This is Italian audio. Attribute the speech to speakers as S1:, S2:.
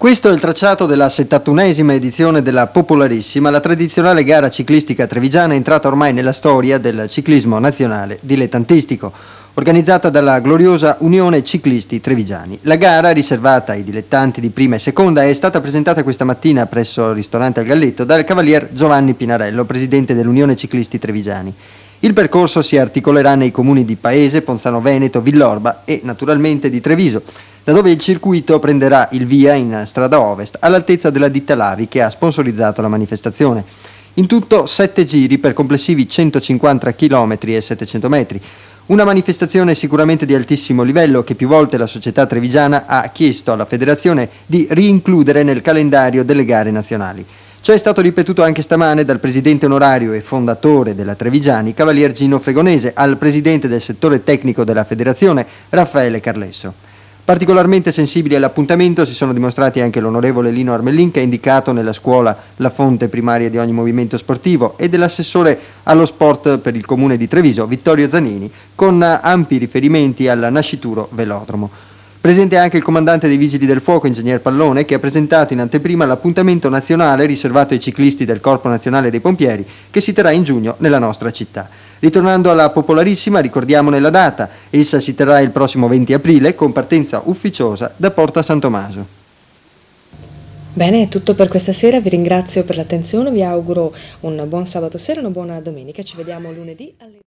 S1: Questo è il tracciato della 71esima edizione della Popolarissima, la tradizionale gara ciclistica trevigiana entrata ormai nella storia del ciclismo nazionale dilettantistico, organizzata dalla gloriosa Unione Ciclisti Trevigiani. La gara, riservata ai dilettanti di prima e seconda, è stata presentata questa mattina presso il ristorante Al Galletto dal cavalier Giovanni Pinarello, presidente dell'Unione Ciclisti Trevigiani. Il percorso si articolerà nei comuni di Paese, Ponzano Veneto, Villorba e naturalmente di Treviso, da dove il circuito prenderà il via in strada ovest, all'altezza della ditta Lavi che ha sponsorizzato la manifestazione. In tutto 7 giri per complessivi 150 km e 700 metri. Una manifestazione sicuramente di altissimo livello che più volte la società trevigiana ha chiesto alla federazione di rincludere nel calendario delle gare nazionali. Ciò è stato ripetuto anche stamane dal presidente onorario e fondatore della Trevigiani, cavalier Gino Fregonese, al presidente del settore tecnico della federazione, Raffaele Carlesso. Particolarmente sensibili all'appuntamento si sono dimostrati anche l'onorevole Lino Armellin, che ha indicato nella scuola la fonte primaria di ogni movimento sportivo, e dell'assessore allo sport per il comune di Treviso, Vittorio Zanini, con ampi riferimenti al nascituro velodromo. Presente anche il comandante dei Vigili del Fuoco, ingegner Pallone, che ha presentato in anteprima l'appuntamento nazionale riservato ai ciclisti del Corpo Nazionale dei Pompieri, che si terrà in giugno nella nostra città. Ritornando alla Popolarissima, ricordiamone la data. Essa si terrà il prossimo 20 aprile con partenza ufficiosa da Porta San Tommaso.
S2: Bene, è tutto per questa sera, vi ringrazio per l'attenzione, vi auguro un buon sabato sera e una buona domenica, ci vediamo lunedì alle